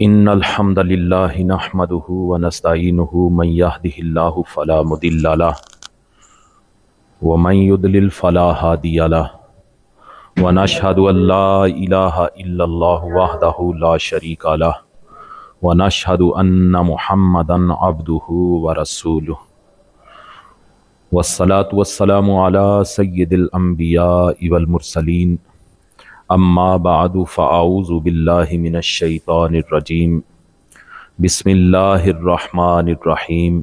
ان الحمد للہ نحمده ونستعینه من يهده الله فلا مضل له ومن يضلل فلا هادي له ونشهد ان لا اله الا الله وحده لا شريك له ونشهد ان محمدا عبده ورسوله والصلاة والسلام على سید الانبیاء والمرسلین اما بعد فاعوذ باللہ من الشیطان الرجیم بسم اللہ الرحمن الرحیم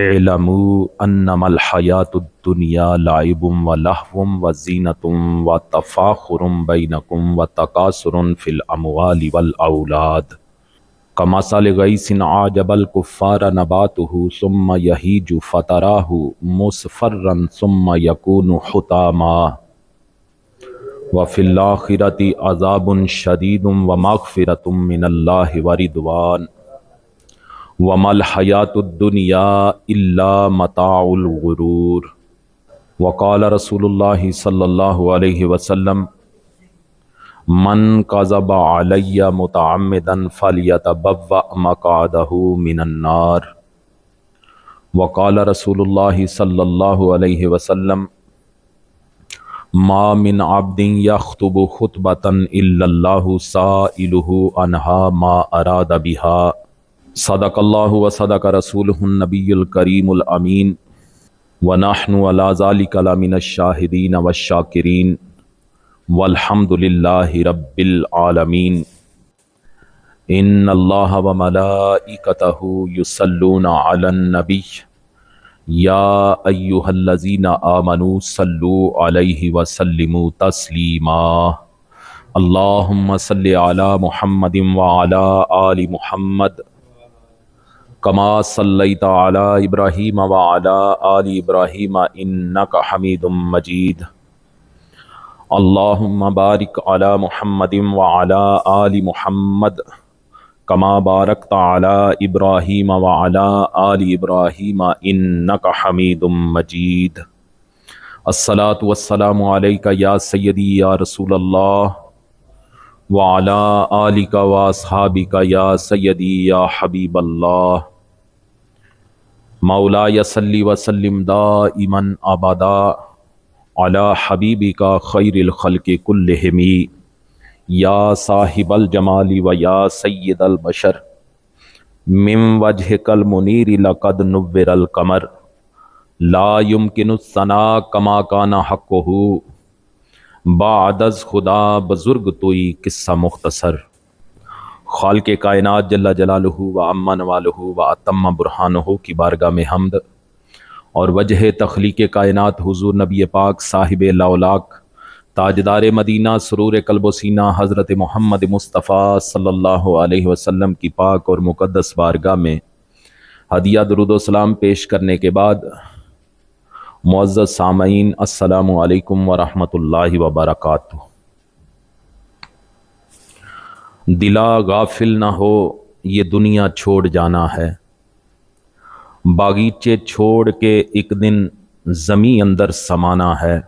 اعلموا انما الحیاة الدنیا لعب ولہو وزینۃ وتفاخر بینکم وتکاثر فی الاموال والاولاد کمثل غیث اعجب الکفار نباتہ ثم یہیج فتراہ مصفرا ثم یکون حطاما وفی الآخرۃ عذاب شدید ومغفرۃ من اللہ ورضوان وما الحیاۃ الدنیا الا متاع الغرور وقال رسول اللہ صلی اللہ علیہ وسلم من کذب علی متعمدا فلیتبوأ مقعدہ من النار وقال رسول اللہ صلی اللہ علیہ وسلم ما من عبد یخطب خطبۃ الا اللہ سائلہ عنہا ما اراد بها صدق اللہ وصدق رسولہ النبی الکریم الامین ونحن علی ذلک لمن الشاہدین والشاکرین والحمد للہ رب العالمین ان اللہ وملائکتہ یصلون علی النبی یا ایہا الذین آمنوا صلوا علیہ وسلموا تسلیما اللہم صل علی محمد وعلی آل محمد کما صلیت علی ابراہیم وعلی آل ابراہیم انک حمید مجید اللہم بارک علی محمد وعلی آل محمد کما بارکت علی ابراہیم وعلی آل ابراہیم انک حمید مجید الصلاۃ والسلام علیک یا سیدی یا رسول اللہ وعلی آلک واصحابک یا سیدی یا حبیب اللہ مولایا صلی وسلم دائما ابدا علی حبیبک خیر الخلق کلہم یا صاحب الجمال و یا سید البشر من وجہک المنیر لقد نور القمر لا یمکن الثناء کما کان حقہ بعد از خدا بزرگ توئی قصہ مختصر خالق کائنات جل جلالہ و عم نوالہ و اتم برہانہ کی بارگاہ میں حمد اور وجہ تخلیق کائنات حضور نبی پاک صاحب لاولاک تاجدار مدینہ سرور قلب و سینہ حضرت محمد مصطفیٰ صلی اللہ علیہ وسلم کی پاک اور مقدس بارگاہ میں ہدیہ درود و سلام پیش کرنے کے بعد معزز سامعین السلام علیکم ورحمۃ اللہ وبرکاتہ۔ دلا غافل نہ ہو یہ دنیا چھوڑ جانا ہے، باغیچے چھوڑ کے ایک دن زمیں اندر سمانا ہے،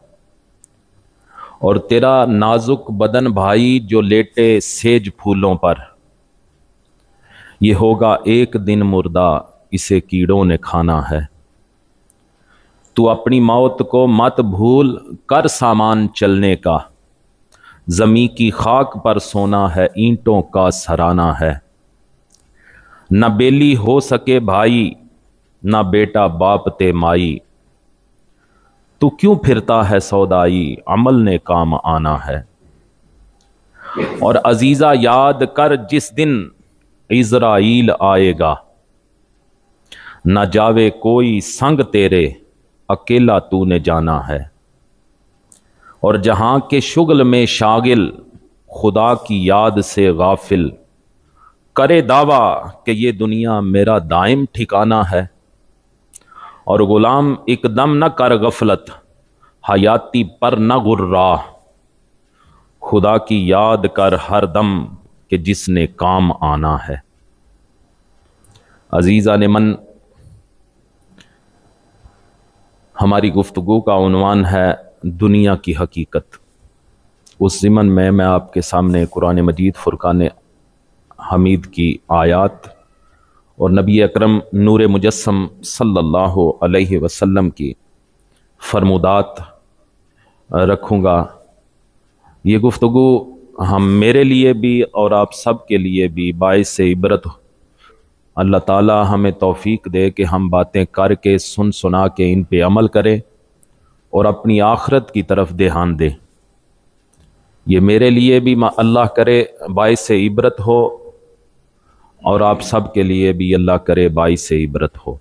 اور تیرا نازک بدن بھائی جو لیٹے سیج پھولوں پر، یہ ہوگا ایک دن مردہ اسے کیڑوں نے کھانا ہے۔ تو اپنی موت کو مت بھول کر سامان چلنے کا، زمیں کی خاک پر سونا ہے اینٹوں کا سرانا ہے۔ نہ بیلی ہو سکے بھائی نہ بیٹا باپ تے مائی، تو کیوں پھرتا ہے سودائی عمل نے کام آنا ہے۔ اور عزیزہ یاد کر جس دن عزرائیل آئے گا، نہ جاوے کوئی سنگ تیرے اکیلا تو نے جانا ہے۔ اور جہاں کے شغل میں شاغل خدا کی یاد سے غافل، کرے دعویٰ کہ یہ دنیا میرا دائم ٹھکانہ ہے۔ اور غلام ایک دم نہ کر غفلت حیاتی پر نہ غرا، خدا کی یاد کر ہر دم کہ جس نے کام آنا ہے۔ عزیزان من، ہماری گفتگو کا عنوان ہے دنیا کی حقیقت۔ اس ضمن میں آپ کے سامنے قرآن مجید فرقان حمید کی آیات اور نبی اکرم نور مجسم صلی اللہ علیہ وسلم کی فرمودات رکھوں گا۔ یہ گفتگو میرے لیے بھی اور آپ سب کے لیے بھی باعث عبرت ہو۔ اللہ تعالی ہمیں توفیق دے کہ ہم باتیں کر کے سن سنا کے ان پہ عمل کریں اور اپنی آخرت کی طرف دھیان دیں۔ یہ میرے لیے بھی اللہ کرے باعث عبرت ہو اور آپ سب کے لیے بھی اللہ کرے باعث عبرت ہو۔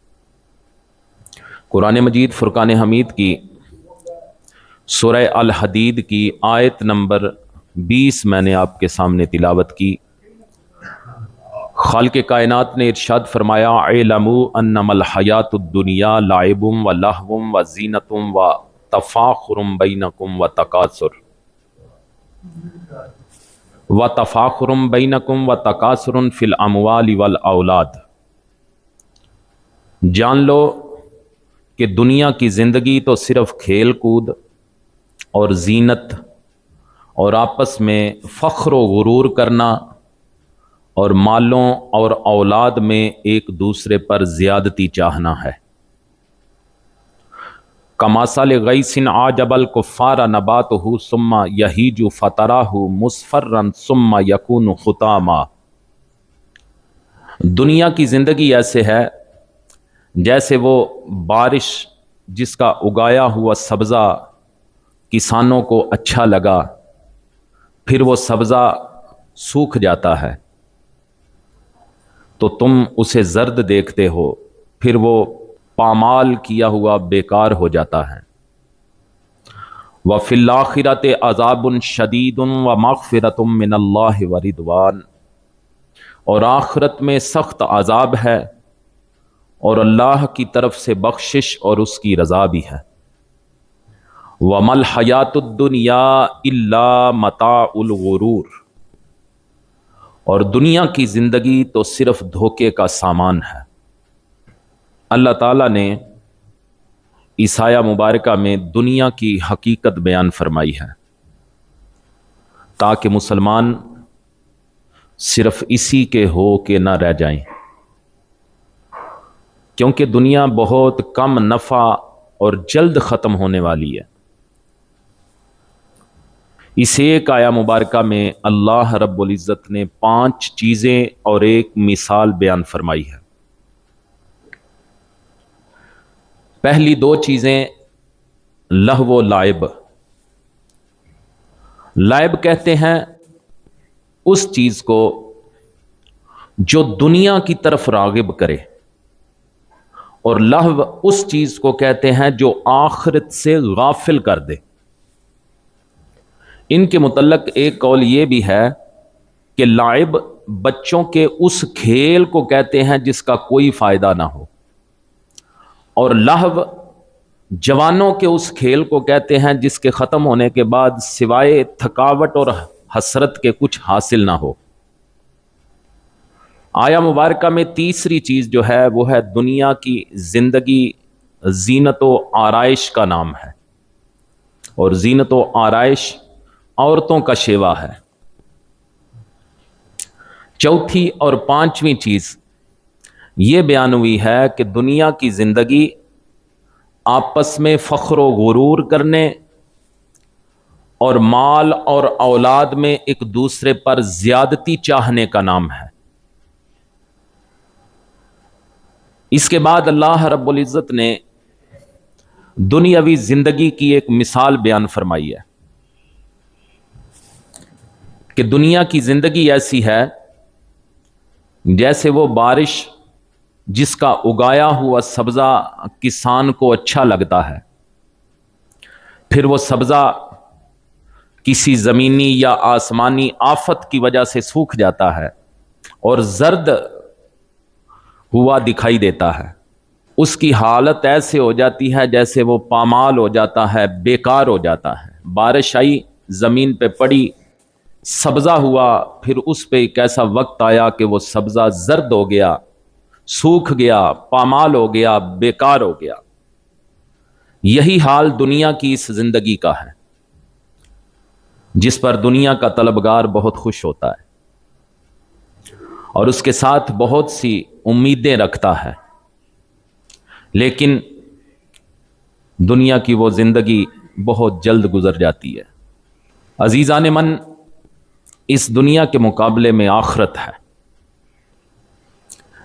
قرآن مجید فرقان حمید کی سورہ الحدید کی آیت نمبر 20 میں نے آپ کے سامنے تلاوت کی۔ خالق کائنات نے ارشاد فرمایا اعلموا انما الحیات الدنیا لعب و لہو و زینت و تفاخر بینکم و تکاثر فی الاموال والاولاد۔ جان لو کہ دنیا کی زندگی تو صرف کھیل کود اور زینت اور آپس میں فخر و غرور کرنا اور مالوں اور اولاد میں ایک دوسرے پر زیادتی چاہنا ہے۔ کمثل غیث اعجب الکفار نباتہ ثم یہیج فتراہ مصفرا ثم یکون حطاما۔ دنیا کی زندگی ایسے ہے جیسے وہ بارش جس کا اگایا ہوا سبزہ کسانوں کو اچھا لگا، پھر وہ سبزہ سوکھ جاتا ہے تو تم اسے زرد دیکھتے ہو، پھر وہ پامال کیا ہوا بیکار ہو جاتا ہے۔ وَفِي الْآخِرَةِ عَذَابٌ شَدِيدٌ وَمَغْفِرَةٌ مِّنَ اللَّهِ وَرِضْوَانٌ۔ اور آخرت میں سخت عذاب ہے اور اللہ کی طرف سے بخشش اور اس کی رضا بھی ہے۔ وَمَا الْحَيَاةُ الدُّنْيَا إِلَّا مَتَاعُ الْغُرُورِ۔ اور دنیا کی زندگی تو صرف دھوکے کا سامان ہے۔ اللہ تعالیٰ نے اس آیہ مبارکہ میں دنیا کی حقیقت بیان فرمائی ہے تاکہ مسلمان صرف اسی کے ہو کے نہ رہ جائیں، کیونکہ دنیا بہت کم نفع اور جلد ختم ہونے والی ہے۔ اس ایک آیہ مبارکہ میں اللہ رب العزت نے 5 چیزیں اور ایک مثال بیان فرمائی ہے۔ پہلی 2 چیزیں لہو و لعب۔ لعب کہتے ہیں اس چیز کو جو دنیا کی طرف راغب کرے، اور لہو اس چیز کو کہتے ہیں جو آخرت سے غافل کر دے۔ ان کے متعلق ایک قول یہ بھی ہے کہ لعب بچوں کے اس کھیل کو کہتے ہیں جس کا کوئی فائدہ نہ ہو، اور لہو جوانوں کے اس کھیل کو کہتے ہیں جس کے ختم ہونے کے بعد سوائے تھکاوٹ اور حسرت کے کچھ حاصل نہ ہو۔ آیہ مبارکہ میں تیسری چیز جو ہے وہ ہے دنیا کی زندگی زینت و آرائش کا نام ہے، اور زینت و آرائش عورتوں کا شیوا ہے۔ چوتھی اور 5ویں چیز یہ بیان ہوئی ہے کہ دنیا کی زندگی آپس میں فخر و غرور کرنے اور مال اور اولاد میں ایک دوسرے پر زیادتی چاہنے کا نام ہے۔ اس کے بعد اللہ رب العزت نے دنیاوی زندگی کی ایک مثال بیان فرمائی ہے کہ دنیا کی زندگی ایسی ہے جیسے وہ بارش جس کا اگایا ہوا سبزہ کسان کو اچھا لگتا ہے، پھر وہ سبزہ کسی زمینی یا آسمانی آفت کی وجہ سے سوکھ جاتا ہے اور زرد ہوا دکھائی دیتا ہے۔ اس کی حالت ایسے ہو جاتی ہے جیسے وہ پامال ہو جاتا ہے، بیکار ہو جاتا ہے۔ بارش آئی، زمین پہ پڑی، سبزہ ہوا، پھر اس پہ ایک ایسا وقت آیا کہ وہ سبزہ زرد ہو گیا، سوکھ گیا، پامال ہو گیا، بیکار ہو گیا۔ یہی حال دنیا کی اس زندگی کا ہے جس پر دنیا کا طلبگار بہت خوش ہوتا ہے، اور اس کے ساتھ بہت سی امیدیں رکھتا ہے، لیکن دنیا کی وہ زندگی بہت جلد گزر جاتی ہے۔ عزیزان من، اس دنیا کے مقابلے میں آخرت ہے،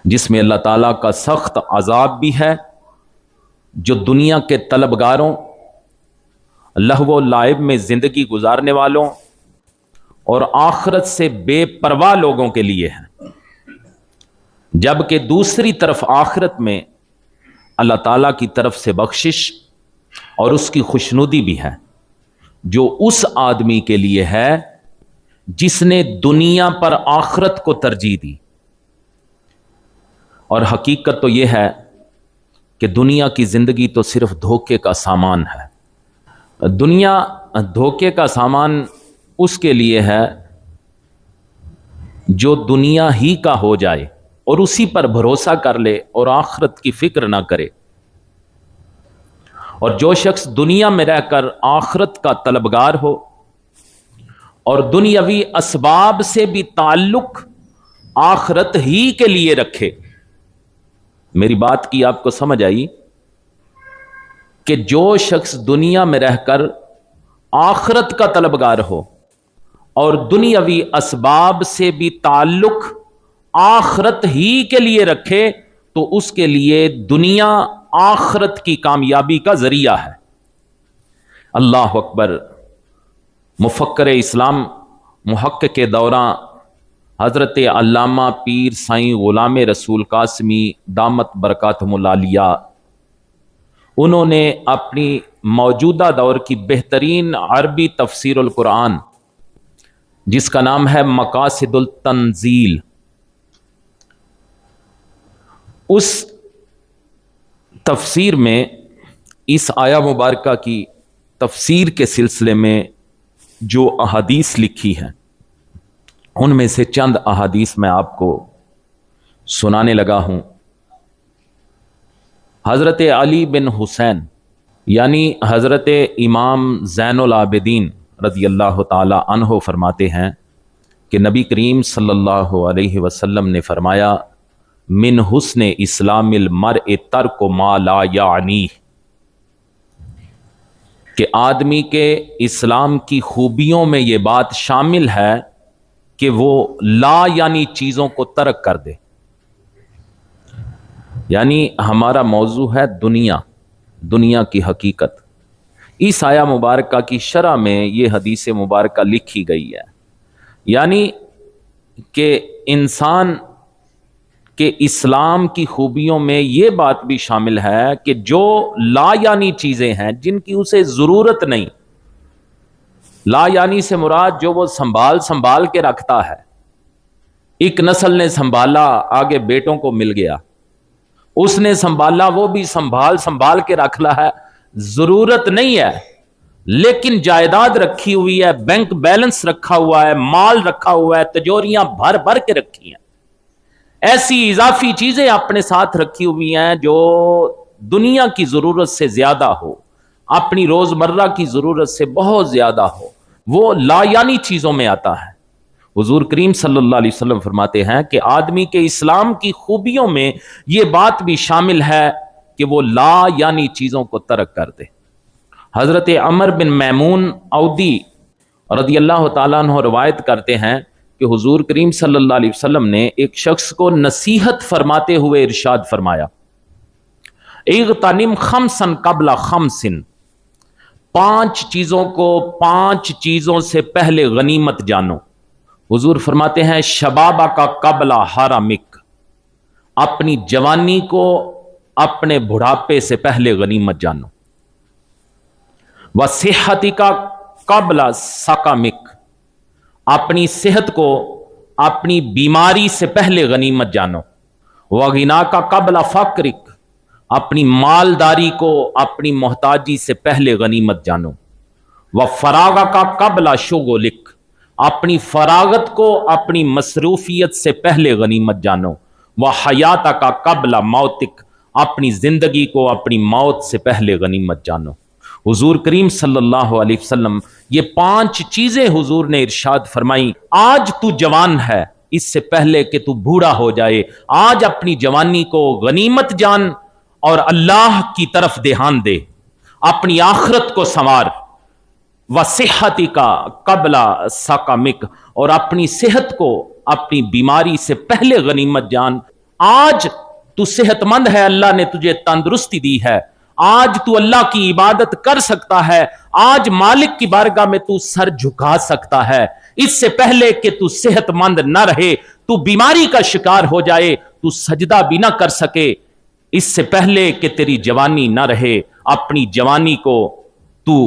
جس میں اللہ تعالیٰ کا سخت عذاب بھی ہے، جو دنیا کے طلبگاروں، لہو و لعب میں زندگی گزارنے والوں اور آخرت سے بے پرواہ لوگوں کے لیے ہے، جبکہ دوسری طرف آخرت میں اللہ تعالیٰ کی طرف سے بخشش اور اس کی خوشنودی بھی ہے، جو اس آدمی کے لیے ہے جس نے دنیا پر آخرت کو ترجیح دی۔ اور حقیقت تو یہ ہے کہ دنیا کی زندگی تو صرف دھوکے کا سامان ہے۔ دنیا دھوکے کا سامان اس کے لیے ہے جو دنیا ہی کا ہو جائے اور اسی پر بھروسہ کر لے اور آخرت کی فکر نہ کرے، اور جو شخص دنیا میں رہ کر آخرت کا طلبگار ہو اور دنیاوی اسباب سے بھی تعلق آخرت ہی کے لیے رکھے۔ میری بات کی آپ کو سمجھ آئی کہ جو شخص دنیا میں رہ کر آخرت کا طلبگار ہو اور دنیاوی اسباب سے بھی تعلق آخرت ہی کے لیے رکھے، تو اس کے لیے دنیا آخرت کی کامیابی کا ذریعہ ہے۔ اللہ اکبر۔ مفکر اسلام محقق کے دوران حضرت علامہ پیر سائیں غلام رسول قاسمی دامت برکاتہم العالیہ، انہوں نے اپنی موجودہ دور کی بہترین عربی تفسیر القرآن، جس کا نام ہے مقاصد التنزیل، اس تفسیر میں اس آیہ مبارکہ کی تفسیر کے سلسلے میں جو احادیث لکھی ہیں، ان میں سے چند احادیث میں آپ کو سنانے لگا ہوں۔ حضرت علی بن حسین یعنی حضرت امام زین العابدین رضی اللہ تعالی عنہ فرماتے ہیں کہ نبی کریم صلی اللہ علیہ وسلم نے فرمایا، من حسن اسلام المرء ترک ما لا یعنیہ، کہ آدمی کے اسلام کی خوبیوں میں یہ بات شامل ہے کہ وہ لا یعنی چیزوں کو ترک کر دے۔ یعنی ہمارا موضوع ہے دنیا کی حقیقت۔ اس آیہ مبارکہ کی شرح میں یہ حدیث مبارکہ لکھی گئی ہے، یعنی کہ انسان کے اسلام کی خوبیوں میں یہ بات بھی شامل ہے کہ جو لا یعنی چیزیں ہیں جن کی اسے ضرورت نہیں، لا یعنی سے مراد جو وہ سنبھال کے رکھتا ہے، ایک نسل نے سنبھالا، آگے بیٹوں کو مل گیا، اس نے سنبھالا، وہ بھی سنبھال کے رکھ لا ہے، ضرورت نہیں ہے، لیکن جائیداد رکھی ہوئی ہے، بینک بیلنس رکھا ہوا ہے، مال رکھا ہوا ہے، تجوریاں بھر کے رکھی ہیں، ایسی اضافی چیزیں اپنے ساتھ رکھی ہوئی ہیں جو دنیا کی ضرورت سے زیادہ ہو، اپنی روزمرہ کی ضرورت سے بہت زیادہ ہو، وہ لا یعنی چیزوں میں آتا ہے۔ حضور کریم صلی اللہ علیہ وسلم فرماتے ہیں کہ آدمی کے اسلام کی خوبیوں میں یہ بات بھی شامل ہے کہ وہ لا یعنی چیزوں کو ترک کر دے۔ حضرت عمر بن میمون عودی رضی اللہ تعالیٰ عنہ روایت کرتے ہیں کہ حضور کریم صلی اللہ علیہ وسلم نے ایک شخص کو نصیحت فرماتے ہوئے ارشاد فرمایا، اغتنم خمسا قبل خمس، 5 چیزوں کو 5 چیزوں سے پہلے غنیمت جانو۔ حضور فرماتے ہیں، شبابہ کا قبل حرمک، اپنی جوانی کو اپنے بڑھاپے سے پہلے غنیمت جانو، وصحتی کا قبل سقمک، اپنی صحت کو اپنی بیماری سے پہلے غنیمت جانو، وغنا کا قبل فقرک، اپنی مالداری کو اپنی محتاجی سے پہلے غنیمت جانو، وفراغ کا قبل شغلک، اپنی فراغت کو اپنی مصروفیت سے پہلے غنیمت جانو، وحیات کا قبل موتک، اپنی زندگی کو اپنی موت سے پہلے غنیمت جانو۔ حضور کریم صلی اللہ علیہ وسلم یہ 5 چیزیں حضور نے ارشاد فرمائی۔ آج تو جوان ہے، اس سے پہلے کہ تو بوڑھا ہو جائے، آج اپنی جوانی کو غنیمت جان اور اللہ کی طرف دھیان دے، اپنی آخرت کو سنوار، وصحتی کا قبل سقمک، اور اپنی صحت کو اپنی بیماری سے پہلے غنیمت جان۔ آج تو صحت مند ہے، اللہ نے تجھے تندرستی دی ہے، آج تو اللہ کی عبادت کر سکتا ہے، آج مالک کی بارگاہ میں تو سر جھکا سکتا ہے۔ اس سے پہلے کہ تو صحت مند نہ رہے، تو بیماری کا شکار ہو جائے، تو سجدہ بھی نہ کر سکے، اس سے پہلے کہ تیری جوانی نہ رہے، اپنی جوانی کو تو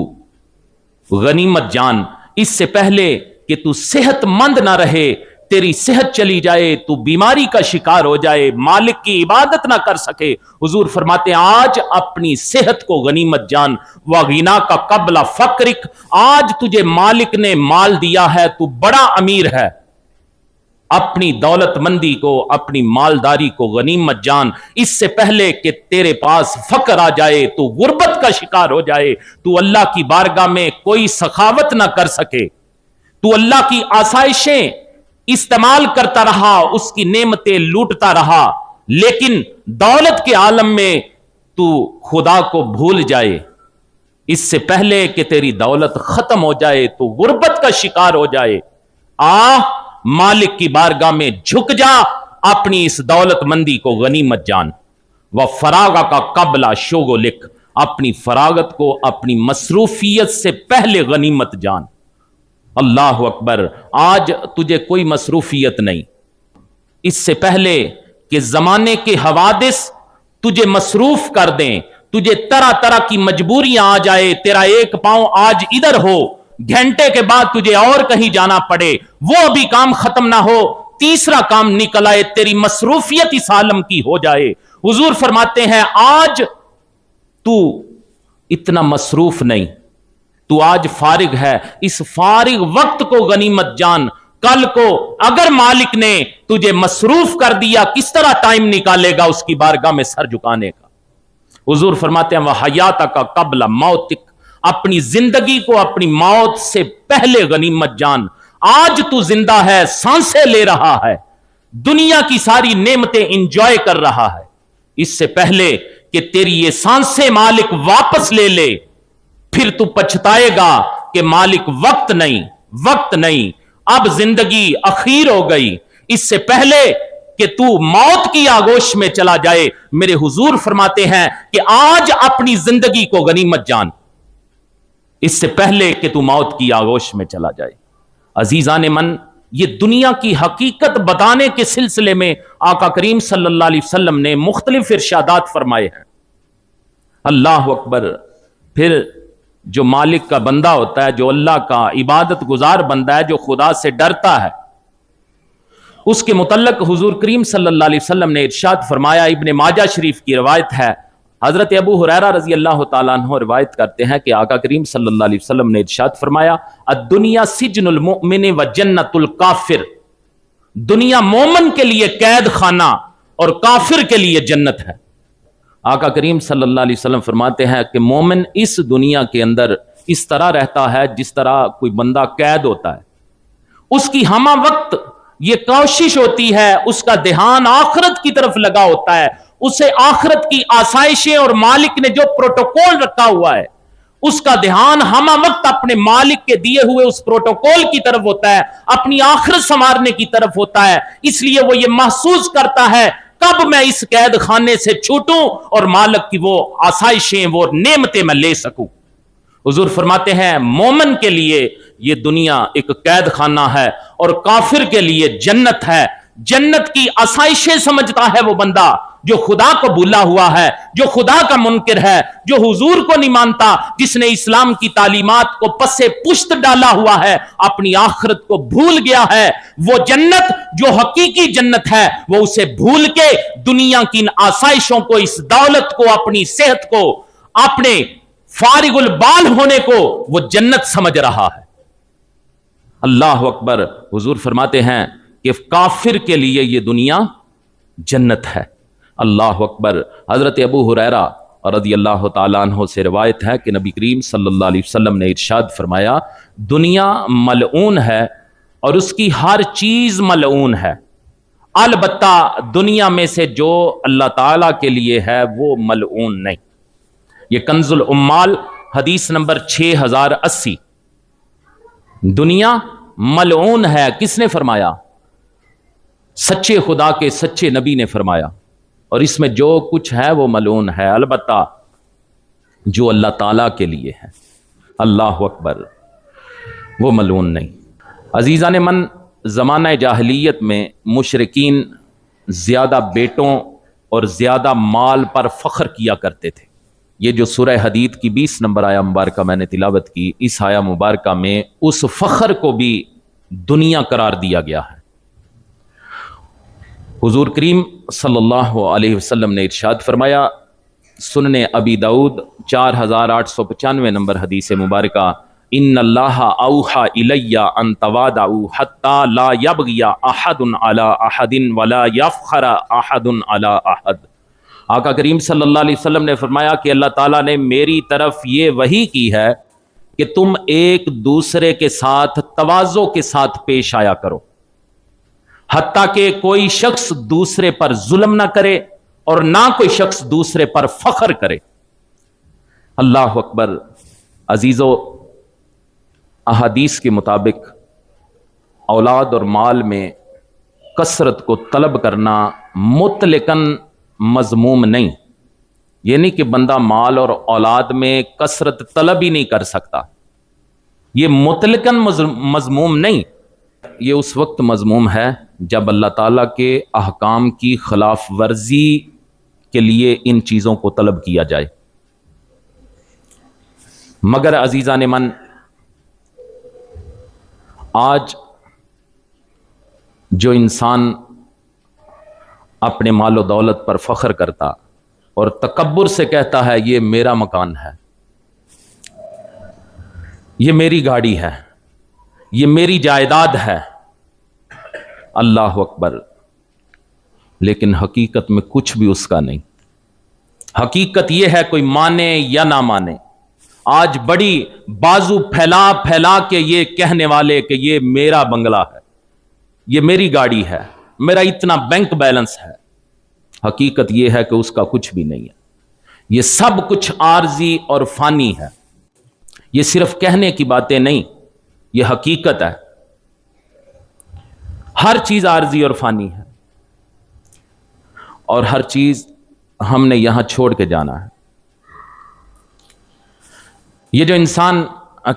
غنیمت جان۔ اس سے پہلے کہ تو صحت مند نہ رہے، تیری صحت چلی جائے، تو بیماری کا شکار ہو جائے، مالک کی عبادت نہ کر سکے، حضور فرماتے ہیں آج اپنی صحت کو غنیمت جان۔ وغنا کا قبل فقرک، آج تجھے مالک نے مال دیا ہے، تو بڑا امیر ہے، اپنی دولت مندی کو، اپنی مالداری کو غنیمت جان۔ اس سے پہلے کہ تیرے پاس فقر آ جائے، تو غربت کا شکار ہو جائے، تو اللہ کی بارگاہ میں کوئی سخاوت نہ کر سکے، تو اللہ کی آسائشیں استعمال کرتا رہا، اس کی نعمتیں لوٹتا رہا، لیکن دولت کے عالم میں تو خدا کو بھول جائے، اس سے پہلے کہ تیری دولت ختم ہو جائے، تو غربت کا شکار ہو جائے، مالک کی بارگاہ میں جھک جا، اپنی اس دولت مندی کو غنیمت جان۔ وہ فراغ کا قبل شغلک، اپنی فراغت کو اپنی مصروفیت سے پہلے غنیمت جان۔ اللہ اکبر، آج تجھے کوئی مصروفیت نہیں، اس سے پہلے کہ زمانے کے حوادث تجھے مصروف کر دیں، تجھے طرح طرح کی مجبوریاں آ جائے، تیرا ایک پاؤں آج ادھر ہو، گھنٹے کے بعد تجھے اور کہیں جانا پڑے، وہ ابھی کام ختم نہ ہو، تیسرا کام نکل آئے، تیری مصروفیت اس عالم کی ہو جائے۔ حضور فرماتے ہیں آج تو اتنا مصروف نہیں، تو آج فارغ ہے، اس فارغ وقت کو غنیمت جان۔ کل کو اگر مالک نے تجھے مصروف کر دیا، کس طرح ٹائم نکالے گا اس کی بارگاہ میں سر جھکانے کا؟ حضور فرماتے ہیں وحیاتک کا قبل موتک، اپنی زندگی کو اپنی موت سے پہلے غنیمت جان۔ آج تو زندہ ہے، سانسیں لے رہا ہے، دنیا کی ساری نعمتیں انجوائے کر رہا ہے، اس سے پہلے کہ تیری یہ سانسیں مالک واپس لے لے، پھر تو پچھتائے گا کہ مالک وقت نہیں، اب زندگی اخیر ہو گئی، اس سے پہلے کہ تو موت کی آگوش میں چلا جائے، میرے حضور فرماتے ہیں کہ آج اپنی زندگی کو غنیمت جان، اس سے پہلے کہ تو موت کی آگوش میں چلا جائے۔ عزیزان من، یہ دنیا کی حقیقت بتانے کے سلسلے میں آقا کریم صلی اللہ علیہ وسلم نے مختلف ارشادات فرمائے ہیں۔ اللہ اکبر، پھر جو مالک کا بندہ ہوتا ہے، جو اللہ کا عبادت گزار بندہ ہے، جو خدا سے ڈرتا ہے، اس کے متعلق حضور کریم صلی اللہ علیہ وسلم نے ارشاد فرمایا، ابن ماجہ شریف کی روایت ہے، حضرت ابو ہریرہ رضی اللہ تعالیٰ عنہ روایت کرتے ہیں کہ آقا کریم صلی اللہ علیہ وسلم نے ارشاد فرمایا، الدنیا سجن المؤمن و جنت الکافر، دنیا مومن کے لیے قید خانہ اور کافر کے لیے جنت ہے۔ آقا کریم صلی اللہ علیہ وسلم فرماتے ہیں کہ مومن اس دنیا کے اندر اس طرح رہتا ہے جس طرح کوئی بندہ قید ہوتا ہے، اس کی ہمہ وقت یہ کوشش ہوتی ہے، اس کا دھیان آخرت کی طرف لگا ہوتا ہے، اسے آخرت کی آسائشیں اور مالک نے جو پروٹوکول رکھا ہوا ہے اس کا دھیان ہمہ وقت اپنے مالک کے دیے ہوئے اس پروٹوکول کی طرف ہوتا ہے، اپنی آخرت سنوارنے کی طرف ہوتا ہے، اس لیے وہ یہ محسوس کرتا ہے کب میں اس قید خانے سے چھوٹوں اور مالک کی وہ آسائشیں، وہ نعمتیں میں لے سکوں۔ حضور فرماتے ہیں مومن کے لیے یہ دنیا ایک قید خانہ ہے اور کافر کے لیے جنت ہے۔ جنت کی آسائشیں سمجھتا ہے وہ بندہ جو خدا کو بھولا ہوا ہے، جو خدا کا منکر ہے، جو حضور کو نہیں مانتا، جس نے اسلام کی تعلیمات کو پسے پشت ڈالا ہوا ہے، اپنی آخرت کو بھول گیا ہے۔ وہ جنت جو حقیقی جنت ہے، وہ اسے بھول کے دنیا کی ان آسائشوں کو، اس دولت کو، اپنی صحت کو، اپنے فارغ البال ہونے کو وہ جنت سمجھ رہا ہے۔ اللہ اکبر، حضور فرماتے ہیں کہ کافر کے لیے یہ دنیا جنت ہے۔ اللہ اکبر، حضرت ابو ہریرہ رضی اللہ تعالیٰ عنہ سے روایت ہے کہ نبی کریم صلی اللہ علیہ وسلم نے ارشاد فرمایا، دنیا ملعون ہے اور اس کی ہر چیز ملعون ہے، البتہ دنیا میں سے جو اللہ تعالیٰ کے لیے ہے وہ ملعون نہیں۔ یہ کنز العمال حدیث نمبر 6080۔ دنیا ملعون ہے، کس نے فرمایا؟ سچے خدا کے سچے نبی نے فرمایا، اور اس میں جو کچھ ہے وہ ملعون ہے، البتہ جو اللہ تعالیٰ کے لیے ہے، اللہ اکبر، وہ ملعون نہیں۔ عزیزان من، زمانہ جاہلیت میں مشرکین زیادہ بیٹوں اور زیادہ مال پر فخر کیا کرتے تھے۔ یہ جو سورہ حدید کی 20 نمبر آیہ مبارکہ میں نے تلاوت کی، اس آیہ مبارکہ میں اس فخر کو بھی دنیا قرار دیا گیا ہے۔ حضور کریم صلی اللہ علیہ وسلم نے ارشاد فرمایا، سنن ابی داؤد 4895 نمبر حدیث مبارکہ، ان اللہ اوحى الی ان تواضعوا حتى لا یبغی احد علی احد ولا یفخر احد علی احد۔ آقا کریم صلی اللہ علیہ وسلم نے فرمایا کہ اللہ تعالیٰ نے میری طرف یہ وحی کی ہے کہ تم ایک دوسرے کے ساتھ تواضع کے ساتھ پیش آیا کرو، حتیٰ کہ کوئی شخص دوسرے پر ظلم نہ کرے اور نہ کوئی شخص دوسرے پر فخر کرے۔ اللہ اکبر۔ عزیزو، احادیث کے مطابق اولاد اور مال میں کثرت کو طلب کرنا مطلقاً مذموم نہیں، یہ نہیں کہ بندہ مال اور اولاد میں کثرت طلب ہی نہیں کر سکتا، یہ مطلقاً مذموم نہیں، یہ اس وقت مذموم ہے جب اللہ تعالیٰ کے احکام کی خلاف ورزی کے لیے ان چیزوں کو طلب کیا جائے۔ مگر عزیزان من، آج جو انسان اپنے مال و دولت پر فخر کرتا اور تکبر سے کہتا ہے یہ میرا مکان ہے، یہ میری گاڑی ہے، یہ میری جائیداد ہے، اللہ اکبر، لیکن حقیقت میں کچھ بھی اس کا نہیں۔ حقیقت یہ ہے، کوئی مانے یا نہ مانے، آج بڑی بازو پھیلا پھیلا کے یہ کہنے والے کہ یہ میرا بنگلہ ہے، یہ میری گاڑی ہے، میرا اتنا بینک بیلنس ہے، حقیقت یہ ہے کہ اس کا کچھ بھی نہیں ہے۔ یہ سب کچھ عارضی اور فانی ہے، یہ صرف کہنے کی باتیں نہیں، یہ حقیقت ہے۔ ہر چیز عارضی اور فانی ہے، اور ہر چیز ہم نے یہاں چھوڑ کے جانا ہے۔ یہ جو انسان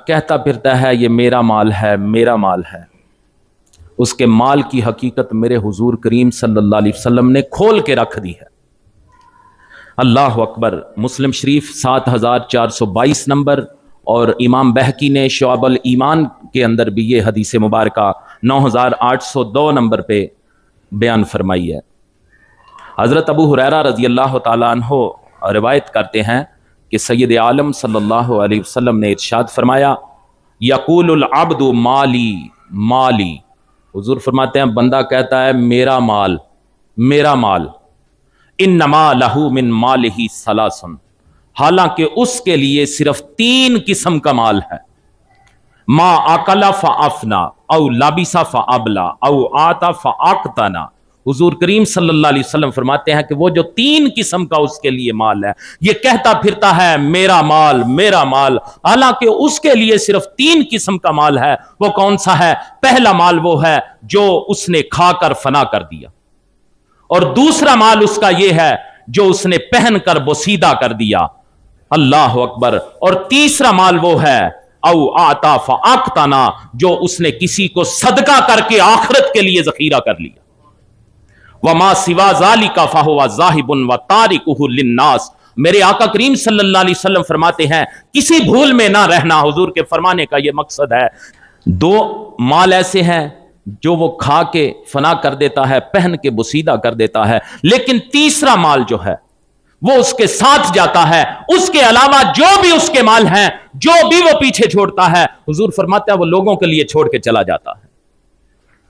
کہتا پھرتا ہے یہ میرا مال ہے، میرا مال ہے، اس کے مال کی حقیقت میرے حضور کریم صلی اللہ علیہ وسلم نے کھول کے رکھ دی ہے۔ اللہ اکبر۔ مسلم شریف 7422 نمبر، اور امام بہقی نے شعب الایمان کے اندر بھی یہ حدیث مبارکہ 9802 نمبر پہ بیان فرمائی ہے۔ حضرت ابو ہریرہ رضی اللہ تعالیٰ عنہ روایت کرتے ہیں کہ سید عالم صلی اللہ علیہ وسلم نے ارشاد فرمایا، یقول العبد مالی مالی، حضور فرماتے ہیں بندہ کہتا ہے میرا مال میرا مال، انما لہو من مالہ ثلاث، حالانکہ اس کے لیے صرف 3 قسم کا مال ہے، ما اکل فافنا او لبس فابلا او آتا فاقتنا۔ حضور کریم صلی اللہ علیہ وسلم فرماتے ہیں کہ وہ جو 3 قسم کا اس کے لیے مال ہے، یہ کہتا پھرتا ہے میرا مال میرا مال، حالانکہ اس کے لیے صرف 3 قسم کا مال ہے۔ وہ کون سا ہے؟ پہلا مال وہ ہے جو اس نے کھا کر فنا کر دیا، اور دوسرا مال اس کا یہ ہے جو اس نے پہن کر بوسیدہ کر دیا، اللہ اکبر، اور تیسرا مال وہ ہے او آتا فاقتنا، جو اس نے کسی کو صدقہ کر کے آخرت کے لیے ذخیرہ کر لیا۔ وما سوا ذالک فہو ذاہب وتارکہ للناس۔ میرے آقا کریم صلی اللہ علیہ وسلم فرماتے ہیں کسی بھول میں نہ رہنا، حضور کے فرمانے کا یہ مقصد ہے۔ 2 مال ایسے ہیں جو وہ کھا کے فنا کر دیتا ہے، پہن کے بوسیدہ کر دیتا ہے، لیکن تیسرا مال جو ہے وہ اس کے ساتھ جاتا ہے، اس کے علاوہ جو بھی اس کے مال ہیں، جو بھی وہ پیچھے چھوڑتا ہے، حضور فرماتے ہیں وہ لوگوں کے لیے چھوڑ کے چلا جاتا ہے۔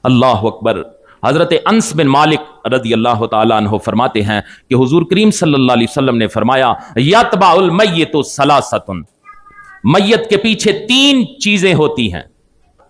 اللہ اکبر۔ حضرت انس بن مالک رضی اللہ تعالیٰ عنہ فرماتے ہیں کہ حضور کریم صلی اللہ علیہ وسلم نے فرمایا، یتبع المیت ثلاثۃ، میت کے پیچھے 3 چیزیں ہوتی ہیں،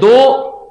2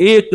1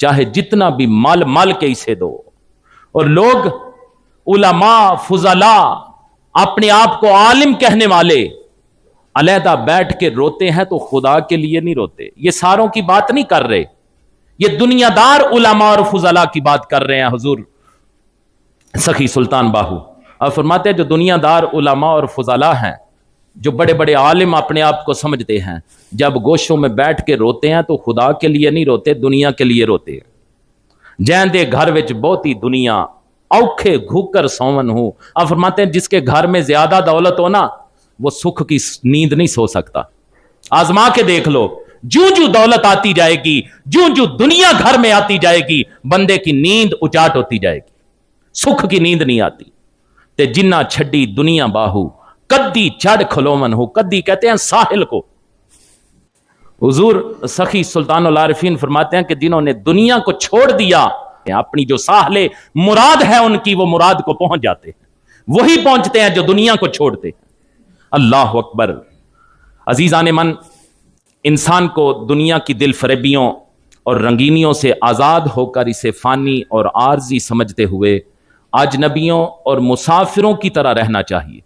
چاہے جتنا بھی مال مال کے اسے دو. اور لوگ علماء فضلاء اپنے آپ کو عالم کہنے والے علیحدہ بیٹھ کے روتے ہیں تو خدا کے لیے نہیں روتے. یہ ساروں کی بات نہیں کر رہے, یہ دنیا دار علماء اور فضلاء کی بات کر رہے ہیں حضور سخی سلطان باہو. اور فرماتے ہیں جو دنیا دار علماء اور فضلاء ہیں, جو بڑے بڑے عالم اپنے آپ کو سمجھتے ہیں, جب گوشوں میں بیٹھ کے روتے ہیں تو خدا کے لیے نہیں روتے, دنیا کے لیے روتے ہیں. جیندے گھر وچ بہتی دنیا اوکھے گھوکر سون ہوں. اب فرماتے ہیں جس کے گھر میں زیادہ دولت ہو نا وہ سکھ کی نیند نہیں سو سکتا. آزما کے دیکھ لو, جوں جوں دولت آتی جائے گی, جوں جوں دنیا گھر میں آتی جائے گی, بندے کی نیند اچاٹ ہوتی جائے گی, سکھ کی نیند نہیں آتی. تے جنہ چھڈی دنیا باہو کدی چڑھ کھلومن ہو. کدی کہتے ہیں ساحل کو. حضور سخی سلطان العارفین فرماتے ہیں کہ جنہوں نے دنیا کو چھوڑ دیا, اپنی جو ساحل مراد ہے ان کی, وہ مراد کو پہنچ جاتے ہیں. وہی پہنچتے ہیں جو دنیا کو چھوڑتے ہیں. اللہ اکبر. عزیزان من, انسان کو دنیا کی دل فریبیوں اور رنگینیوں سے آزاد ہو کر اسے فانی اور عارضی سمجھتے ہوئے اجنبیوں اور مسافروں کی طرح رہنا چاہیے.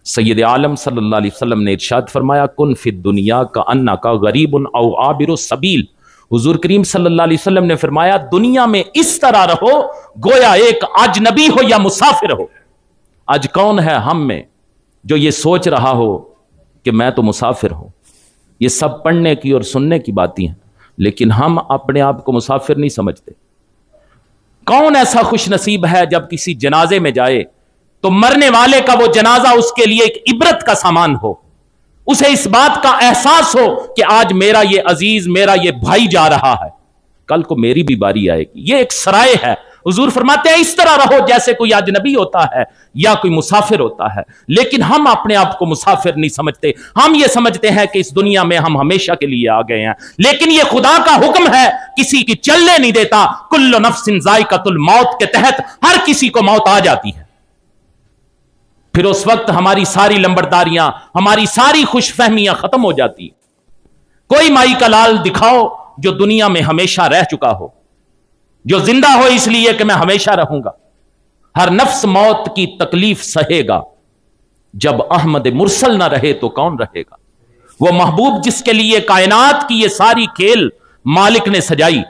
سید عالم صلی اللہ علیہ وسلم نے ارشاد فرمایا کن فی الدنیا کانک غریب او عابر السبیل. حضور کریم صلی اللہ علیہ وسلم نے فرمایا دنیا میں اس طرح رہو گویا ایک اجنبی ہو یا مسافر ہو. آج کون ہے ہم میں جو یہ سوچ رہا ہو کہ میں تو مسافر ہوں؟ یہ سب پڑھنے کی اور سننے کی باتیں ہیں, لیکن ہم اپنے آپ کو مسافر نہیں سمجھتے. کون ایسا خوش نصیب ہے جب کسی جنازے میں جائے تو مرنے والے کا وہ جنازہ اس کے لیے ایک عبرت کا سامان ہو, اسے اس بات کا احساس ہو کہ آج میرا یہ عزیز, میرا یہ بھائی جا رہا ہے, کل کو میری بھی باری آئے گی. یہ ایک سرائے ہے. حضور فرماتے ہیں اس طرح رہو جیسے کوئی اجنبی ہوتا ہے یا کوئی مسافر ہوتا ہے. لیکن ہم اپنے آپ کو مسافر نہیں سمجھتے. ہم یہ سمجھتے ہیں کہ اس دنیا میں ہم ہمیشہ کے لیے آ گئے ہیں, لیکن یہ خدا کا حکم ہے, کسی کی چلنے نہیں دیتا. کل نفس ذائقۃ الموت کے تحت ہر کسی کو موت آ جاتی ہے. پھر اس وقت ہماری ساری لمبرداریاں, ہماری ساری خوش فہمیاں ختم ہو جاتی. کوئی مائی کا لال دکھاؤ جو دنیا میں ہمیشہ رہ چکا ہو, جو زندہ ہو اس لیے کہ میں ہمیشہ رہوں گا. ہر نفس موت کی تکلیف سہے گا, جب احمد مرسل نہ رہے تو کون رہے گا. وہ محبوب جس کے لیے کائنات کی یہ ساری کھیل مالک نے سجائی,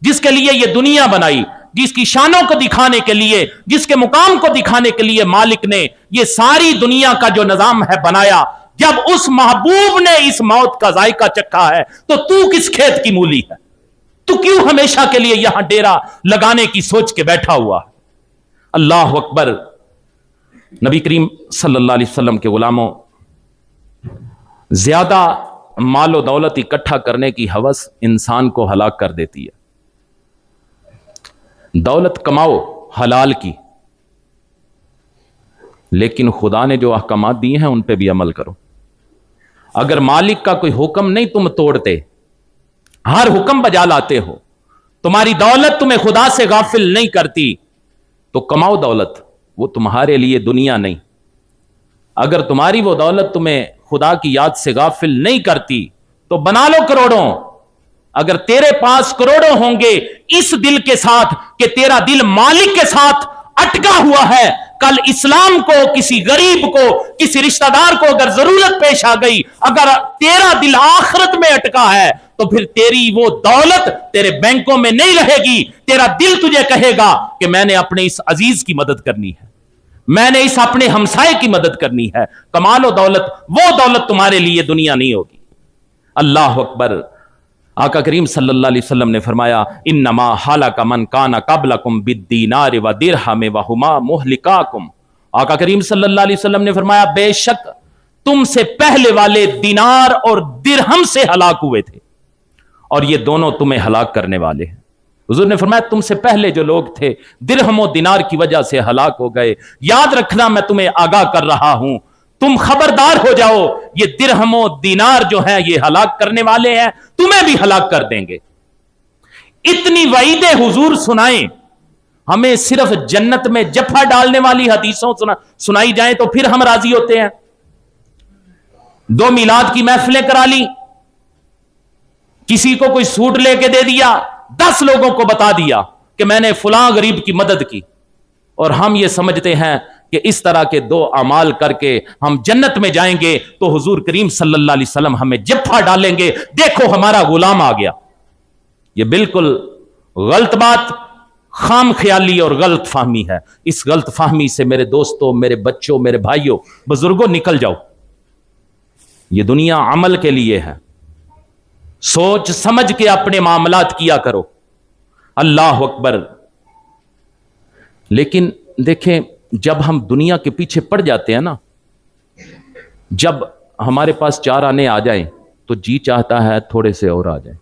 جس کے لیے یہ دنیا بنائی, جس کی شانوں کو دکھانے کے لیے, جس کے مقام کو دکھانے کے لیے مالک نے یہ ساری دنیا کا جو نظام ہے بنایا, جب اس محبوب نے اس موت کا ذائقہ چکھا ہے تو کس کھیت کی مولی ہے؟ تو کیوں ہمیشہ کے لیے یہاں ڈیرا لگانے کی سوچ کے بیٹھا ہوا ہے؟ اللہ اکبر. نبی کریم صلی اللہ علیہ وسلم کے غلاموں, زیادہ مال و دولت اکٹھا کرنے کی ہوس انسان کو ہلاک کر دیتی ہے. دولت کماؤ حلال کی, لیکن خدا نے جو احکامات دیے ہیں ان پہ بھی عمل کرو. اگر مالک کا کوئی حکم نہیں تم توڑتے, ہر حکم بجا لاتے ہو, تمہاری دولت تمہیں خدا سے غافل نہیں کرتی, تو کماؤ دولت, وہ تمہارے لیے دنیا نہیں. اگر تمہاری وہ دولت تمہیں خدا کی یاد سے غافل نہیں کرتی تو بنا لو کروڑوں. اگر تیرے پاس کروڑوں ہوں گے اس دل کے ساتھ کہ تیرا دل مالک کے ساتھ اٹکا ہوا ہے, کل اسلام کو, کسی غریب کو, کسی رشتہ دار کو اگر ضرورت پیش آ گئی, اگر تیرا دل آخرت میں اٹکا ہے تو پھر تیری وہ دولت تیرے بینکوں میں نہیں رہے گی. تیرا دل تجھے کہے گا کہ میں نے اپنے اس عزیز کی مدد کرنی ہے, میں نے اس اپنے ہمسائے کی مدد کرنی ہے. کمال و دولت, وہ دولت تمہارے لیے دنیا نہیں ہوگی. اللہ اکبر. آقا کریم صلی اللہ علیہ وسلم نے فرمایا انما ہلک من کان قبلکم بالدینار ودرہم وہما مہلکاکم. آقا کریم صلی اللہ علیہ وسلم نے فرمایا بے شک تم سے پہلے والے دینار اور درہم سے ہلاک ہوئے تھے, اور یہ دونوں تمہیں ہلاک کرنے والے ہیں. حضور نے فرمایا تم سے پہلے جو لوگ تھے درہم و دینار کی وجہ سے ہلاک ہو گئے. یاد رکھنا میں تمہیں آگاہ کر رہا ہوں, تم خبردار ہو جاؤ, یہ درہم و دینار جو ہیں یہ ہلاک کرنے والے ہیں, تمہیں بھی ہلاک کر دیں گے. اتنی وعیدیں حضور سنائیں, ہمیں صرف جنت میں جفا ڈالنے والی حدیثوں سنائی جائیں تو پھر ہم راضی ہوتے ہیں. 2 میلاد کی محفلیں کرا لی, کسی کو کوئی سوٹ لے کے دے دیا, 10 لوگوں کو بتا دیا کہ میں نے فلاں غریب کی مدد کی، اور ہم یہ سمجھتے ہیں کہ اس طرح کے 2 اعمال کر کے ہم جنت میں جائیں گے تو حضور کریم صلی اللہ علیہ وسلم ہمیں جفا ڈالیں گے، دیکھو ہمارا غلام آ گیا۔ یہ بالکل غلط بات، خام خیالی اور غلط فہمی ہے۔ اس غلط فہمی سے میرے دوستوں، میرے بچوں، میرے بھائیوں، بزرگوں، نکل جاؤ۔ یہ دنیا عمل کے لیے ہے، سوچ سمجھ کے اپنے معاملات کیا کرو۔ اللہ اکبر۔ لیکن دیکھیں، جب ہم دنیا کے پیچھے پڑ جاتے ہیں نا، جب ہمارے پاس 4 آنے آ جائیں تو جی چاہتا ہے تھوڑے سے اور آ جائیں،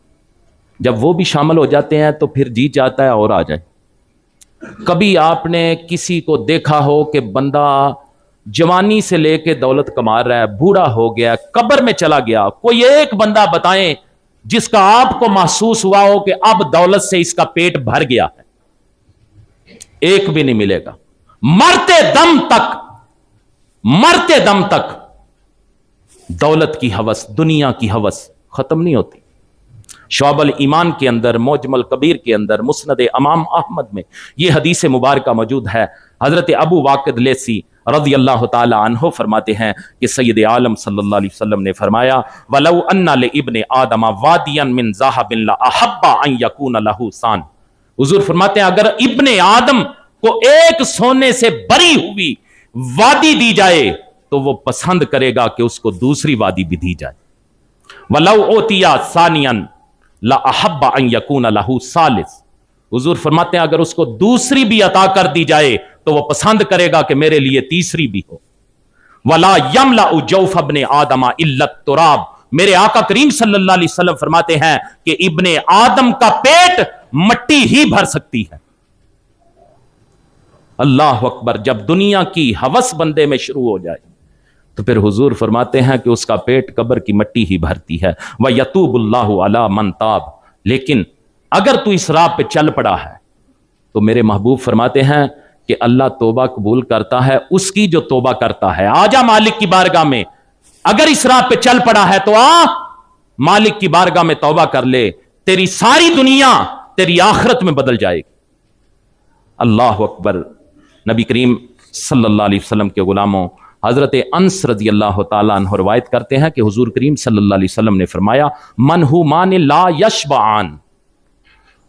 جب وہ بھی شامل ہو جاتے ہیں تو پھر جی چاہتا ہے اور آ جائیں۔ کبھی آپ نے کسی کو دیکھا ہو کہ بندہ جوانی سے لے کے دولت کما رہا ہے، بوڑھا ہو گیا، قبر میں چلا گیا، کوئی ایک بندہ بتائیں جس کا آپ کو محسوس ہوا ہو کہ اب دولت سے اس کا پیٹ بھر گیا ہے؟ ایک بھی نہیں ملے گا۔ مرتے دم تک دولت کی ہوس، دنیا کی ہوس ختم نہیں ہوتی۔ شعب الایمان کے اندر، معجم الکبیر کے اندر، مسند امام احمد میں یہ حدیث مبارکہ موجود ہے۔ حضرت ابو واقد لیثی رضی اللہ تعالی عنہ فرماتے ہیں کہ سید عالم صلی اللہ علیہ وسلم نے فرمایا وَلَوْ أَنَّ لِابْنِ آدَمَ وَادِيًا مِّن ذَهَبٍ لَأَحَبَّ أَن يَكُونَ لَهُ سَانٌ۔ حضور فرماتے ہیں اگر ابن آدم کو ایک سونے سے بری ہوئی وادی دی جائے تو وہ پسند کرے گا کہ اس کو دوسری وادی بھی دی جائے۔ وَلَوْ أُوتِيَ ثَانِيًا لَأَحَبَّ أَن يَكُونَ لَهُ ثَالِثٌ۔ حضور فرماتے ہیں اگر اس کو دوسری بھی عطا کر دی جائے تو وہ پسند کرے گا کہ میرے لیے تیسری بھی ہو۔ وَلَا يَمْلَأُ جَوْفَ ابْنِ آدَمَ إِلَّا التُّرَابُ۔ میرے آقا کریم صلی اللہ علیہ وسلم فرماتے ہیں کہ ابن آدم کا پیٹ مٹی ہی بھر سکتی ہے۔ اللہ اکبر۔ جب دنیا کی ہوس بندے میں شروع ہو جائے تو پھر حضور فرماتے ہیں کہ اس کا پیٹ قبر کی مٹی ہی بھرتی ہے۔ وَيَتُوبُ اللَّهُ عَلَى مَن تَابَ۔ لیکن اگر تو اس راہ پہ چل پڑا ہے تو میرے محبوب فرماتے ہیں کہ اللہ توبہ قبول کرتا ہے اس کی جو توبہ کرتا ہے۔ آ جا مالک کی بارگاہ میں، اگر اس راہ پہ چل پڑا ہے تو آ مالک کی بارگاہ میں توبہ کر لے، تیری ساری دنیا تیری آخرت میں بدل جائے گی۔ اللہ اکبر۔ نبی کریم صلی اللہ علیہ وسلم کے غلاموں، حضرت انس رضی اللہ تعالیٰ عنہ روایت کرتے ہیں کہ حضور کریم صلی اللہ علیہ وسلم نے فرمایا منہومان لا یشبعان۔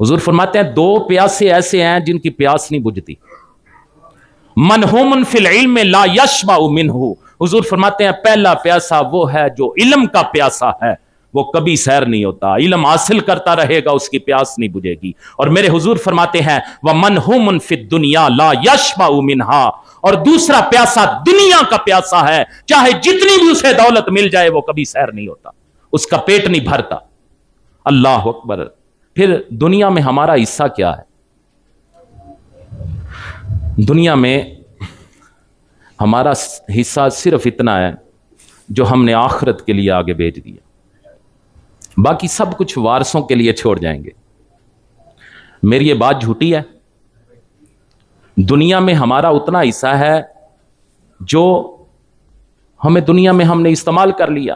حضور فرماتے ہیں 2 پیاسے ایسے ہیں جن کی پیاس نہیں بجھتی۔ منہوم فی العلم لا یشبع منہ۔ حضور فرماتے ہیں پہلا پیاسا وہ ہے جو علم کا پیاسا ہے، وہ کبھی سیر نہیں ہوتا، علم حاصل کرتا رہے گا، اس کی پیاس نہیں بجھے گی۔ اور میرے حضور فرماتے ہیں وَمَنْهُمٌ فِي الدُّنْيَا لَا يَشْبَعُ مِنْهَا۔ اور دوسرا پیاسا دنیا کا پیاسا ہے، چاہے جتنی بھی اسے دولت مل جائے وہ کبھی سیر نہیں ہوتا، اس کا پیٹ نہیں بھرتا۔ اللہ اکبر۔ پھر دنیا میں ہمارا حصہ کیا ہے؟ دنیا میں ہمارا حصہ صرف اتنا ہے جو ہم نے آخرت کے لیے آگے بھیج دیا، باقی سب کچھ وارثوں کے لیے چھوڑ جائیں گے۔ میری یہ بات جھوٹی ہے؟ دنیا میں ہمارا اتنا حصہ ہے جو ہمیں دنیا میں ہم نے استعمال کر لیا،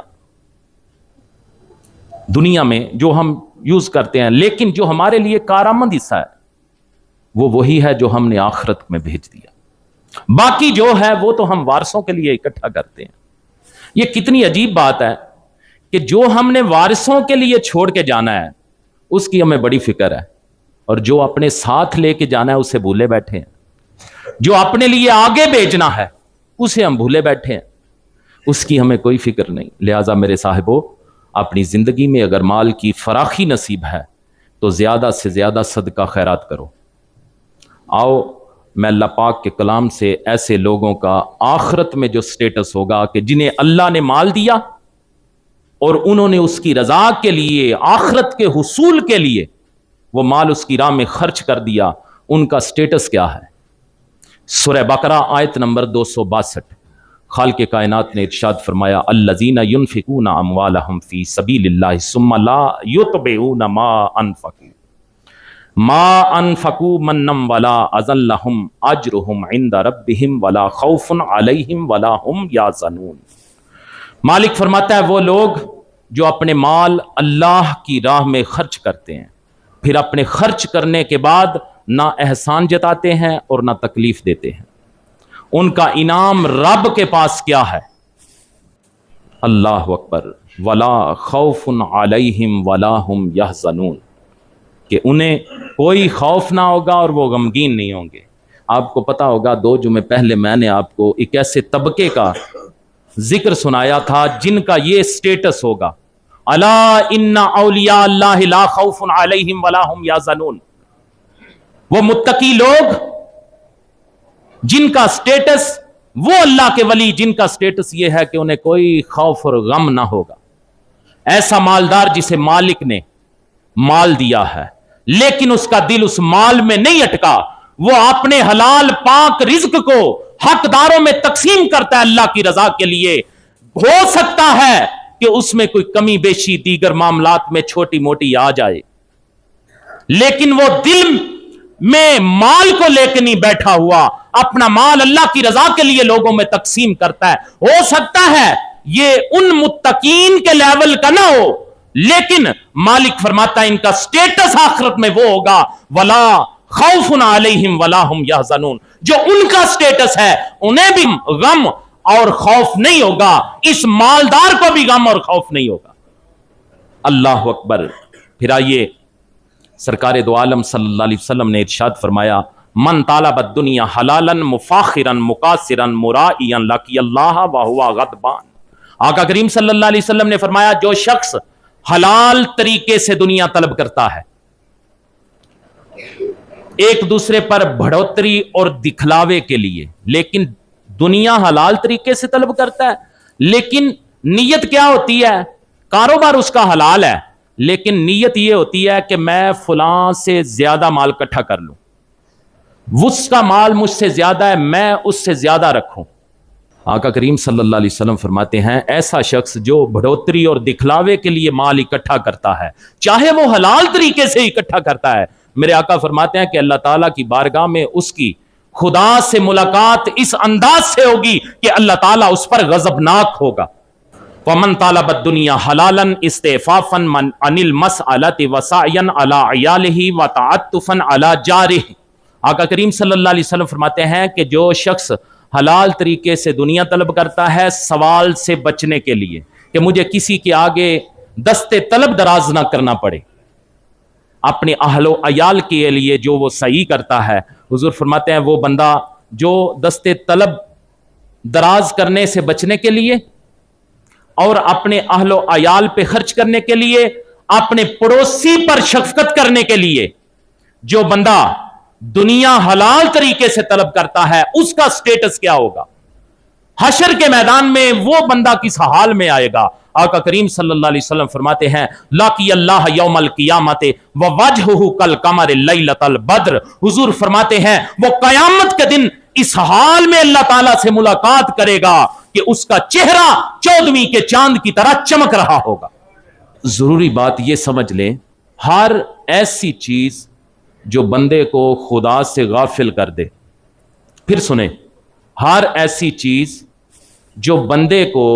دنیا میں جو ہم یوز کرتے ہیں، لیکن جو ہمارے لیے کارآمد حصہ ہے وہ وہی ہے جو ہم نے آخرت میں بھیج دیا۔ باقی جو ہے وہ تو ہم وارثوں کے لیے اکٹھا کرتے ہیں۔ یہ کتنی عجیب بات ہے کہ جو ہم نے وارثوں کے لیے چھوڑ کے جانا ہے اس کی ہمیں بڑی فکر ہے، اور جو اپنے ساتھ لے کے جانا ہے اسے بھولے بیٹھے ہیں۔ جو اپنے لیے آگے بھیجنا ہے اسے ہم بھولے بیٹھے ہیں، اس کی ہمیں کوئی فکر نہیں۔ لہٰذا میرے صاحبو، اپنی زندگی میں اگر مال کی فراخی نصیب ہے تو زیادہ سے زیادہ صدقہ خیرات کرو۔ آؤ میں اللہ پاک کے کلام سے ایسے لوگوں کا آخرت میں جو سٹیٹس ہوگا کہ جنہیں اللہ نے مال دیا اور انہوں نے اس کی رضا کے لیے، آخرت کے حصول کے لیے وہ مال اس کی راہ میں خرچ کر دیا، ان کا سٹیٹس کیا ہے۔ سورہ بقرہ آیت نمبر 262، خالق کائنات نے ارشاد فرمایا الذین ینفقون اموالہم فی سبیل اللہ ثم لا یتبعون ما انفقوا منا ولا اذى لهم اجرهم عند ربهم ولا خوف عليهم ولا هم يحزنون۔ مالک فرماتا ہے وہ لوگ جو اپنے مال اللہ کی راہ میں خرچ کرتے ہیں پھر اپنے خرچ کرنے کے بعد نہ احسان جتاتے ہیں اور نہ تکلیف دیتے ہیں. ان کا انعام رب کے پاس کیا ہے؟ اللہ اکبر. ولا خوف علیہم ولا ہم یحزنون، کہ انہیں کوئی خوف نہ ہوگا اور وہ غمگین نہیں ہوں گے. آپ کو پتا ہوگا 2 جمعے پہلے میں نے آپ کو ایک ایسے طبقے کا ذکر سنایا تھا جن کا یہ سٹیٹس ہوگا، الا ان اولیاء اللہ لا خوف علیہم ولا ہم یحزنون. وہ متقی لوگ جن کا سٹیٹس، وہ اللہ کے ولی جن کا سٹیٹس یہ ہے کہ انہیں کوئی خوف اور غم نہ ہوگا. ایسا مالدار جسے مالک نے مال دیا ہے لیکن اس کا دل اس مال میں نہیں اٹکا، وہ اپنے حلال پاک رزق کو حقداروں میں تقسیم کرتا ہے اللہ کی رضا کے لیے. ہو سکتا ہے کہ اس میں کوئی کمی بیشی دیگر معاملات میں چھوٹی موٹی آ جائے، لیکن وہ دل میں مال کو لے کے نہیں بیٹھا ہوا، اپنا مال اللہ کی رضا کے لیے لوگوں میں تقسیم کرتا ہے. ہو سکتا ہے یہ ان متقین کے لیول کا نہ ہو، لیکن مالک فرماتا ہے ان کا سٹیٹس آخرت میں وہ ہوگا ولا خوف علیہم ولا ہم یحزنون. جو ان کا سٹیٹس ہے انہیں بھی غم اور خوف نہیں ہوگا، اس مالدار کو بھی غم اور خوف نہیں ہوگا. اللہ اکبر. پھر آئیے سرکار دو عالم صلی اللہ علیہ وسلم نے ارشاد فرمایا، من طالب الدنیا حلالا مفاخرا مقاصرا مرائیا لقی اللہ وہو غضبان. آقا کریم صلی اللہ علیہ وسلم نے فرمایا جو شخص حلال طریقے سے دنیا طلب کرتا ہے، ایک دوسرے پر بڑھوتری اور دکھلاوے کے لیے، لیکن دنیا حلال طریقے سے طلب کرتا ہے، لیکن نیت کیا ہوتی ہے؟ کاروبار اس کا حلال ہے لیکن نیت یہ ہوتی ہے کہ میں فلاں سے زیادہ مال اکٹھا کر لوں، اس کا مال مجھ سے زیادہ ہے میں اس سے زیادہ رکھوں. آقا کریم صلی اللہ علیہ وسلم فرماتے ہیں ایسا شخص جو بڑھوتری اور دکھلاوے کے لیے مال اکٹھا کرتا ہے، چاہے وہ حلال طریقے سے اکٹھا کرتا ہے، میرے آقا فرماتے ہیں کہ اللہ تعالیٰ کی بارگاہ میں اس کی خدا سے ملاقات اس انداز سے ہوگی کہ اللہ تعالیٰ اس پر غضبناک ہوگا. وَمَنْ طَالَبَ الدُّنْيَا حَلَالًا اسْتِعْفَافًا عَنِ الْمَسْأَلَةِ وَسَعْيًا عَلَىٰ عِيَالِهِ وَتَعَطُّفًا عَلَىٰ جَارِهِ. آقا کریم صلی اللہ علیہ وسلم فرماتے ہیں کہ جو شخص حلال طریقے سے دنیا طلب کرتا ہے سوال سے بچنے کے لیے کہ مجھے کسی کے آگے دستے طلب دراز نہ کرنا پڑے، اپنے اہل و عیال کے لیے جو وہ صحیح کرتا ہے، حضور فرماتے ہیں وہ بندہ جو دستے طلب دراز کرنے سے بچنے کے لیے اور اپنے اہل و عیال پہ خرچ کرنے کے لیے، اپنے پڑوسی پر شفقت کرنے کے لیے جو بندہ دنیا حلال طریقے سے طلب کرتا ہے، اس کا سٹیٹس کیا ہوگا؟ حشر کے میدان میں وہ بندہ کس حال میں آئے گا؟ آقا کریم صلی اللہ علیہ وسلم فرماتے ہیں لاقی اللہ یوم القیامت ووجہہ کالقمر لیلۃ البدر. حضور فرماتے ہیں وہ قیامت کے دن اس حال میں اللہ تعالیٰ سے ملاقات کرے گا کہ اس کا چہرہ 14ویں کے چاند کی طرح چمک رہا ہوگا. ضروری بات یہ سمجھ لیں، ہر ایسی چیز جو بندے کو خدا سے غافل کر دے، پھر سنیں، ہر ایسی چیز جو بندے کو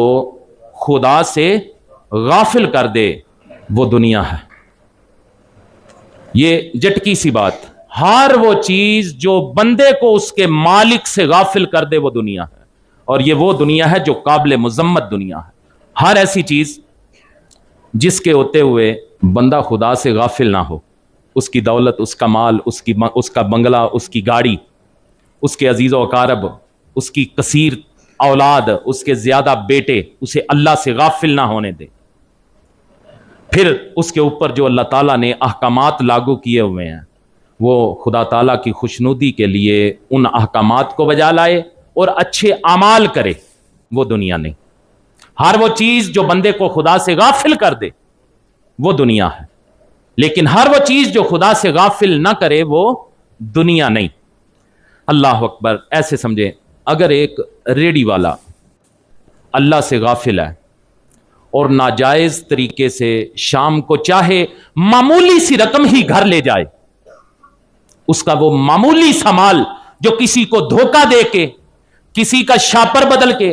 خدا سے غافل کر دے وہ دنیا ہے. یہ جٹکی سی بات، ہر وہ چیز جو بندے کو اس کے مالک سے غافل کر دے وہ دنیا ہے، اور یہ وہ دنیا ہے جو قابل مذمت دنیا ہے. ہر ایسی چیز جس کے ہوتے ہوئے بندہ خدا سے غافل نہ ہو، اس کی دولت، اس کا مال، اس کا بنگلہ، اس کی گاڑی، اس کے عزیز و اقارب، اس کی کثیر اولاد، اس کے زیادہ بیٹے، اسے اللہ سے غافل نہ ہونے دے. پھر اس کے اوپر جو اللہ تعالیٰ نے احکامات لاگو کیے ہوئے ہیں وہ خدا تعالیٰ کی خوشنودی کے لیے ان احکامات کو بجا لائے اور اچھے اعمال کرے، وہ دنیا نہیں. ہر وہ چیز جو بندے کو خدا سے غافل کر دے وہ دنیا ہے، لیکن ہر وہ چیز جو خدا سے غافل نہ کرے وہ دنیا نہیں. اللہ اکبر. ایسے سمجھے اگر ایک ریڑی والا اللہ سے غافل ہے اور ناجائز طریقے سے شام کو چاہے معمولی سی رقم ہی گھر لے جائے، اس کا وہ معمولی سا مال جو کسی کو دھوکہ دے کے، کسی کا شاپر بدل کے،